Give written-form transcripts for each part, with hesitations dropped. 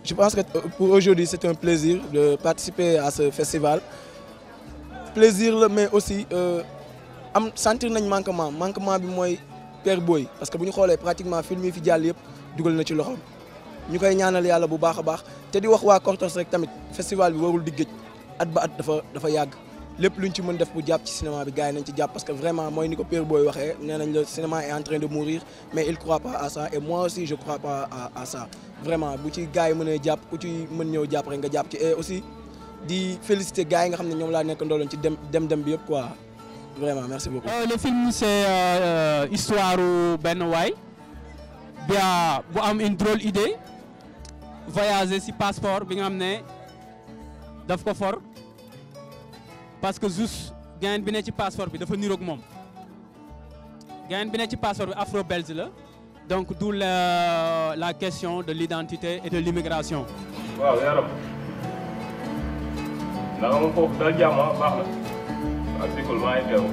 je pense que pour aujourd'hui c'est un plaisir de participer à ce festival. Plaisir là, mais aussi sentir nañ manquement bi mooy Père Boy parce que bu ñu xoolee pratiquement film yi fi jàll yëpp dugal na ci loxoom ñu koy ñaanal yàlla bu baax a baax te di wax waa Cortos rek tamit festival bi warul di gëj at ba at dafa yàgg lépp luñ ci mën def bu jàpp ci cinéma bi gars yi nañ ci jàpp parce que vraiment mooy ni ko Père Boy waxee nee nañ le cinéma est en train de mourir mais il croit pas à ça et moi aussi je crois pas à ça vraiment bu ci gars yi mënee jàpp ku ci mën ñëw jàpp rek nga jàpp ci et aussi di féliciter gars yi nga xam ne ñoom laa nekk ndooloon ci dem bi yëpp quoi vraiment merci beaucoup. Le film c'est histoire benn waay bu am une drôle idée voyager ci passeport bi nga xam ne daf ko for parce que juste gain bi ne ci passeport bi dafa niroog moom gain bi ne ci passeport bi afro-belge la donc d'où la question de l'identité et de l'immigration. waaw yaram naka ma foofu daal jàmm baax na ak dikul maa ngi teew.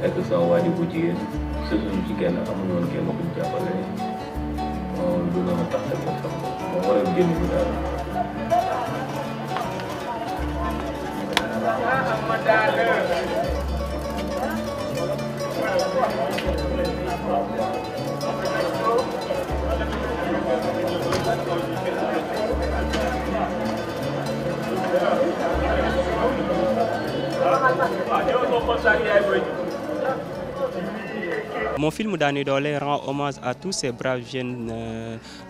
nekk sama waajur bu jigéen sësuñu ci kenn amuñu woon kenn ku ñu jàppale lu la ma tax tamit sax moo war a génn bi daal. Mon film Dany Dollé rend hommage à tous ces braves jeunes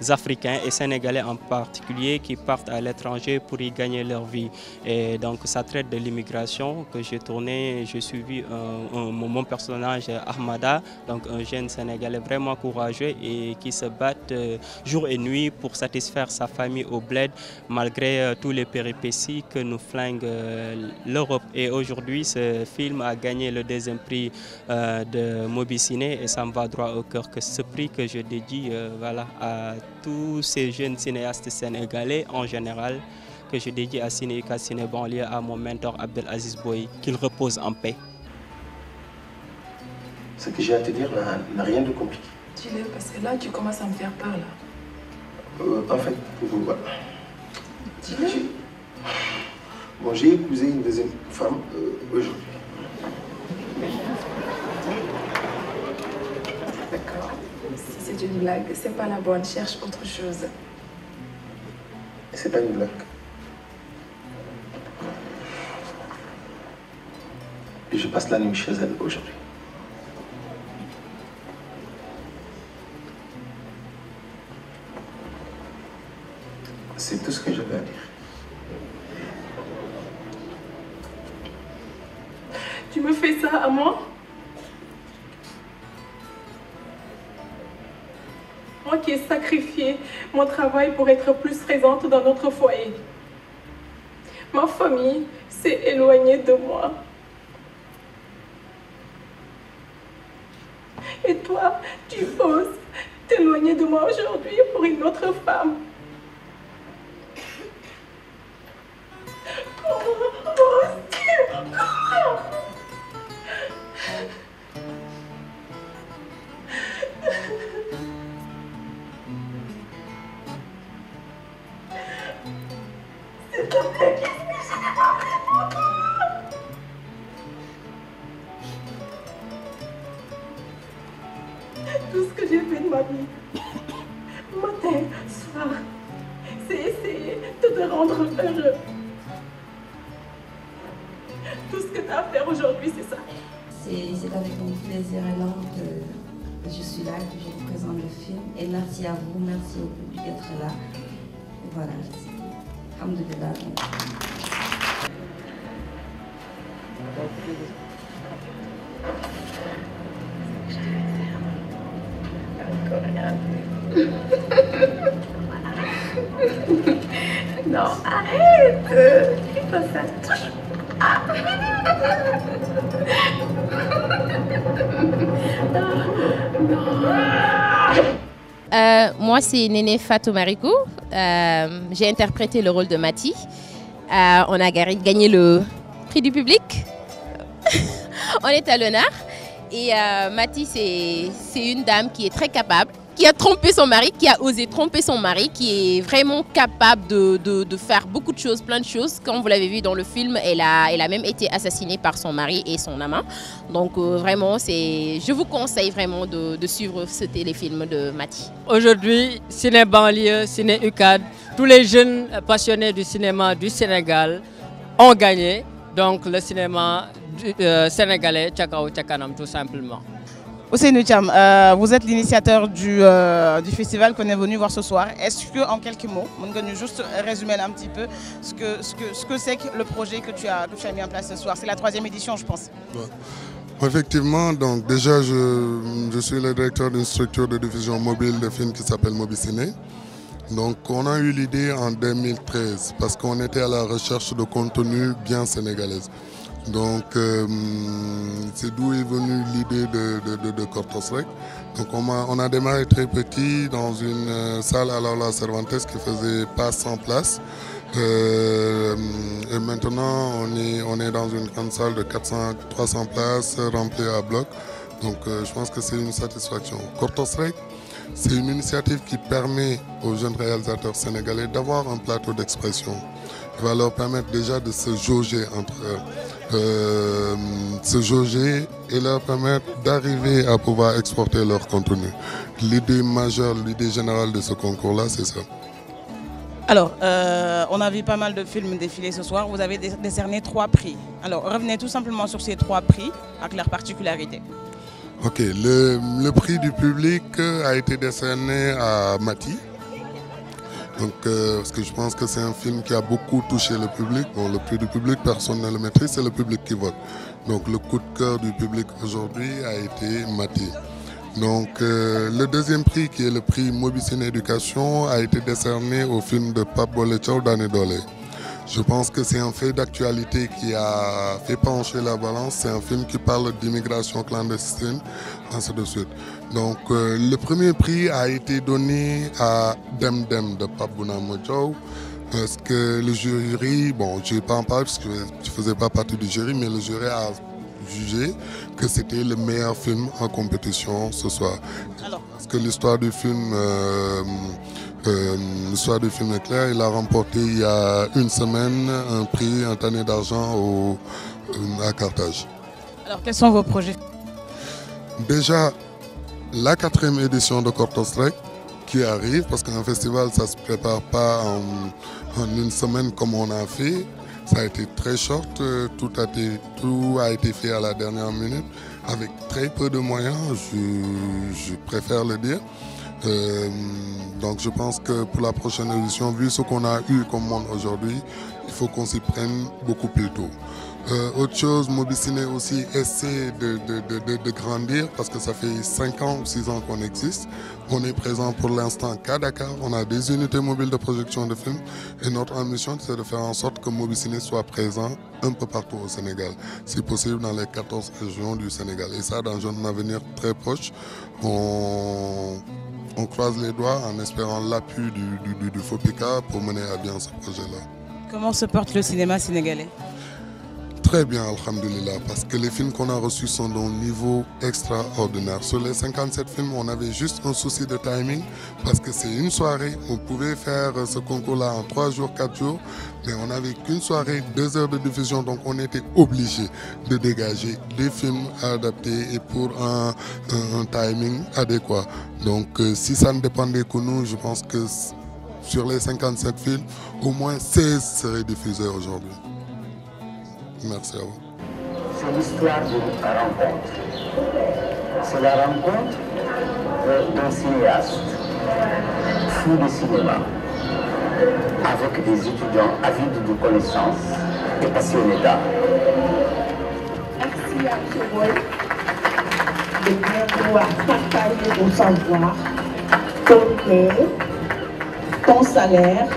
africains et sénégalais en particulier qui partent à l'étranger pour y gagner leur vie. Et donc ça traite de l'immigration que j'ai tourné. J'ai suivi mon personnage Ahmada, donc un jeune sénégalais vraiment courageux et qui se bat jour et nuit pour satisfaire sa famille au bled malgré tous les péripéties que nous flingue l'Europe. Et aujourd'hui ce film a gagné le deuxième prix de Mobiciné. Et ça me va droit au cœur que ce prix que je dédie voilà, à tous ces jeunes cinéastes sénégalais en général, que je dédie à Cinéuka Ciné Banlieue, à mon mentor Abdelaziz Boye, qu'il repose en paix. Ce que j'ai à te dire n'a rien de compliqué. Dis-le, parce que là, tu commences à me faire peur, là. En fait, voilà. Dis-le. Bon, j'ai épousé une deuxième femme aujourd'hui. D'accord. Si c'est une blague, c'est pas la bonne. Cherche autre chose. C'est pas une blague. Et je passe la nuit chez elle aujourd'hui. C'est tout ce que j'avais à dire. Tu me fais ça à moi? Moi qui ai sacrifié mon travail pour être plus présente dans notre foyer. Ma famille s'est éloignée de moi. Et toi, tu oses t'éloigner de moi aujourd'hui pour une autre femme. Comment oses-tu? Comment? S'il te plaît, qu'est-ce que je n'ai pas fait pour toi? Tout ce que j'ai fait de ma vie, matin, soir, c'est essayer de te rendre heureux. Tout ce que tu as à faire aujourd'hui, c'est ça. C'est avec un plaisir énorme que je suis là, que je vous présente le film. Et merci à vous, merci au public d'être là. Et voilà, alhamdoulilah. Non, arrête! Fais pas ça. Touche. Ah. Moi, c'est Néné Fatou Marikou. J'ai interprété le rôle de Mati. On a gagné le prix du public. on est à l'honneur. Et Maty, c'est une dame qui est très capable, qui a trompé son mari, qui a osé tromper son mari, qui est vraiment capable de faire beaucoup de choses, plein de choses. Comme vous l'avez vu dans le film, elle a même été assassinée par son mari et son amant. Donc vraiment, je vous conseille vraiment de suivre ce téléfilm de Maty. Aujourd'hui, Ciné Banlieue, Ciné UCAD, tous les jeunes passionnés du cinéma du Sénégal ont gagné. Donc le cinéma sénégalais, Tchakao Tchakanam tout simplement. Ousseynou Thiam, vous êtes l'initiateur du festival qu'on est venu voir ce soir. Est-ce que, en quelques mots, vous pouvez juste résumer un petit peu ce que c'est que le projet que tu as mis en place ce soir? C'est la 3e édition, je pense. Ouais. Effectivement, donc déjà je suis le directeur d'une structure de diffusion mobile de films qui s'appelle Mobiciné. Donc on a eu l'idée en 2013 parce qu'on était à la recherche de contenu bien sénégalais. Donc c'est d'où est venue l'idée de Cortos Rec. Donc on a démarré très petit dans une salle à la Cervantes qui faisait pas 100 places. Et maintenant on est dans une grande salle de 300 places remplie à bloc. Donc je pense que c'est une satisfaction. Cortos Rec, c'est une initiative qui permet aux jeunes réalisateurs sénégalais d'avoir un plateau d'expression. Il va leur permettre déjà de se jauger entre eux, et leur permettre d'arriver à pouvoir exporter leur contenu. L'idée majeure, l'idée générale de ce concours-là, c'est ça. Alors, on a vu pas mal de films défiler ce soir. Vous avez décerné 3 prix. Alors, revenez tout simplement sur ces 3 prix avec leurs particularités. Ok, le prix du public a été décerné à Maty. Donc, parce que je pense que c'est un film qui a beaucoup touché le public. Bon, le prix du public, personne ne le maîtrise, c'est le public qui vote. Donc le coup de cœur du public aujourd'hui a été Maty. Donc le 2e prix, qui est le prix Mobiciné Éducation, a été décerné au film de Pape Bolé Thiaw, Dané Dolé. Je pense que c'est un fait d'actualité qui a fait pencher la balance. C'est un film qui parle d'immigration clandestine, ainsi de suite. Donc le premier prix a été donné à Dem Dem de Pape Bounama Diaw, parce que le jury, bon, je ne vais pas en parler parce que je ne faisais pas partie du jury, mais le jury a jugé que c'était le meilleur film en compétition ce soir. Alors, parce que l'histoire du film est claire. Il a remporté il y a une semaine un prix, un tanné d'argent à Carthage. Alors, quels sont vos projets? Déjà, la 4e édition de Cortos Rec qui arrive, parce qu'un festival, ça ne se prépare pas en une semaine comme on a fait. Ça a été très short, tout a été fait à la dernière minute, avec très peu de moyens, je préfère le dire. Donc je pense que pour la prochaine édition, vu ce qu'on a eu comme monde aujourd'hui, il faut qu'on s'y prenne beaucoup plus tôt. Autre chose, Mobiciné aussi essaie de grandir parce que ça fait 5 ans ou 6 ans qu'on existe. On est présent pour l'instant qu'à Dakar. On a des unités mobiles de projection de films et notre ambition c'est de faire en sorte que Mobiciné soit présent un peu partout au Sénégal, si possible dans les 14 régions du Sénégal. Et ça dans un avenir très proche. On croise les doigts en espérant l'appui du FOPICA pour mener à bien ce projet-là. Comment se porte le cinéma sénégalais? Très bien, alhamdoulilah, parce que les films qu'on a reçus sont d'un niveau extraordinaire. Sur les 57 films, on avait juste un souci de timing, parce que c'est une soirée. On pouvait faire ce concours-là en 3 jours, 4 jours, mais on n'avait qu'une soirée, 2 heures de diffusion, donc on était obligé de dégager des films adaptés et pour un timing adéquat. Donc si ça ne dépendait que nous, je pense que sur les 57 films, au moins 16 seraient diffusés aujourd'hui. Merci à vous. C'est l'histoire d'une rencontre. C'est la rencontre d'un cinéaste fou de cinéma avec des étudiants avides de connaissances et passionnés d'art. Merci à Kéboy de bien vouloir partager ton savoir, ton cœur, ton salaire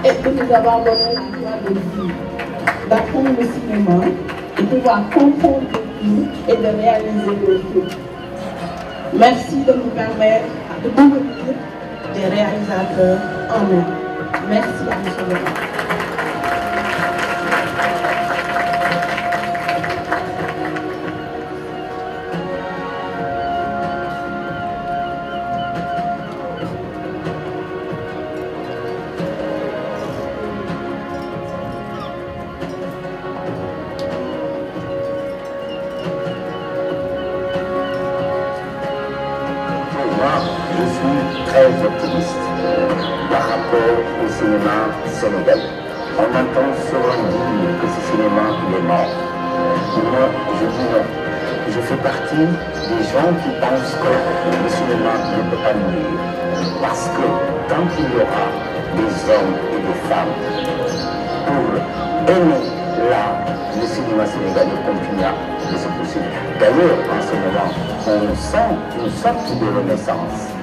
et de nous avoir donné le droit de vivre, d'apprendre le cinéma, de pouvoir comprendre le film et de réaliser le film. Merci de nous permettre de devenir des réalisateurs en nous. Merci à M. le maire. cinéma sénégalais. On entend souvent dire que ce cinéma, il est mort. Moi, je dis non. Je fais partie des gens qui pensent que le cinéma ne peut pas mourir. Parce que tant qu'il y aura des hommes et des femmes pour aimer l'art, le cinéma sénégalais continuera de se poursuivre. D'ailleurs, en ce moment, on sent une sorte de renaissance.